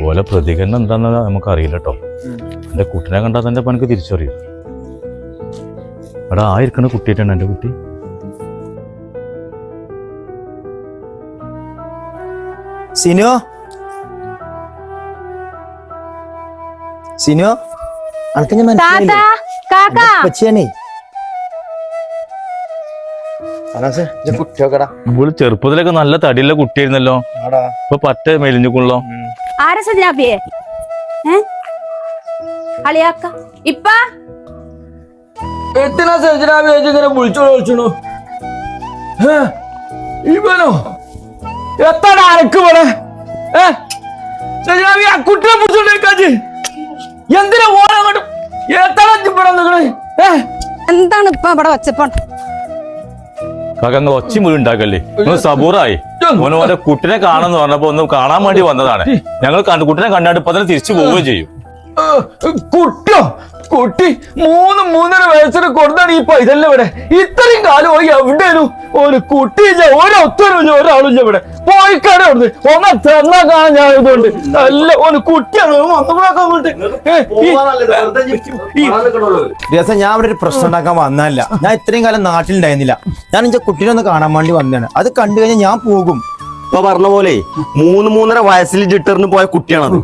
ഓലെ പ്രതികരണം എന്താന്ന് നമുക്ക് അറിയില്ല കേട്ടോ. എന്റെ കുട്ടിനെ കണ്ടാൽ തന്നെ എനിക്ക് തിരിച്ചറിയും. എടാ ഇരിക്കണ കുട്ടിയായിട്ടാണ് എന്റെ കുട്ടി. സിനു സിനു അനക്ക് ഞാൻ മനസ്സിലായില്ലേ? ഇവള് ചെറുപ്പത്തിലൊക്കെ നല്ല തടിയുള്ള കുട്ടിയായിരുന്നല്ലോ, ഇപ്പൊ പറ്റ മെലിഞ്ഞുക്കുള്ളോ. ആരാ സജനാബിയെ? അളിയാക്ക ഇപ്പ എത്തിനാ സജനാബി ഇങ്ങനെ വിളിച്ചോളൂ. ഇവനോ എത്താണ് അനക്ക് ഇവിടെ? സജനാബി ആ കുട്ടിയെ പിടിച്ചോണ്ടേക്കാജ് എന്തിനാ ഓരങ്ങോട്ട് എത്താണ് ഇവിടെ നിങ്ങള്? എന്താണ് ഇപ്പൊ ഇവിടെ വെച്ചപ്പോ? കാക്കങ്ങൾ ഒച്ചി മുറി ഉണ്ടാക്കല്ലേ, നിങ്ങൾ സബൂറായി. ഓനെ കുട്ടിനെ കാണാന്ന് പറഞ്ഞപ്പോ ഒന്ന് കാണാൻ വേണ്ടി വന്നതാണ്. ഞങ്ങൾ കുട്ടിനെ കണ്ടാണ്ട് ഇപ്പൊ തന്നെ തിരിച്ചു പോവുകയും ചെയ്യും. കുട്ടിയോ? കുട്ടി 3-3.5 വയസ്സിന് കൊടുത്താണ് ഈ പൈതല്ല ഇവിടെ. ഇത്രയും കാലം പോയി എവിടെയാണ് ഒരു കുട്ടിയില്ല, ഒരൊത്തരുമില്ല, ഒരാളില്ല ഇവിടെ. പോയിക്കാടെ അവിടുന്ന് ഒന്ന് തെന്നാ കാണാൻ ഞാൻ ഇതുകൊണ്ട് നല്ല ഒരു കുട്ടിയാണ്. ഞാൻ അവിടെ ഒരു പ്രശ്നം ഉണ്ടാക്കാൻ വന്നതല്ല. ഞാൻ ഇത്രയും കാലം നാട്ടിലുണ്ടായിരുന്നില്ല. ഞാൻ എന്റെ കുട്ടീനെ ഒന്ന് കാണാൻ വേണ്ടി വന്നതാണ്. അത് കണ്ടു കഴിഞ്ഞാൽ ഞാൻ പോകും. ഇപ്പൊ പറഞ്ഞ പോലെ 3-3.5 വയസ്സിൽ ജിട്ടറിന് പോയ കുട്ടിയാണത്.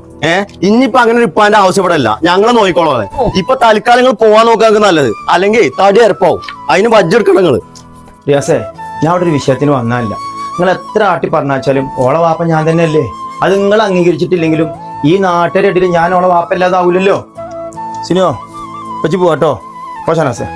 ഇനിയിപ്പൊ അങ്ങനെ ഒരു ഇപ്പാന്റെ ആവശ്യപ്പെടല്ല, ഞങ്ങളെ നോക്കിക്കോളോ. ഇപ്പൊ തൽക്കാലങ്ങൾ പോവാൻ നോക്കാൻ നല്ലത്, അല്ലെങ്കിൽ തടി അരപ്പാവും. അതിന് ബഡ്ജെടുക്കണം നിങ്ങള്. റിയാസേ, ഞാൻ അവിടെ ഒരു വിഷയത്തിന് വന്നതല്ല. നിങ്ങൾ എത്ര ആട്ടി പറഞ്ഞാച്ചാലും ഓളെ വാപ്പ ഞാൻ തന്നെയല്ലേ. അത് നിങ്ങൾ അംഗീകരിച്ചിട്ടില്ലെങ്കിലും ഈ നാട്ടുകാരുടെ ഇടയിൽ ഞാൻ ഓളെ വാപ്പ അല്ലാതാവൂലല്ലോ. സിനോ പറ്റി പോവാട്ടോ. ഷനാസേ.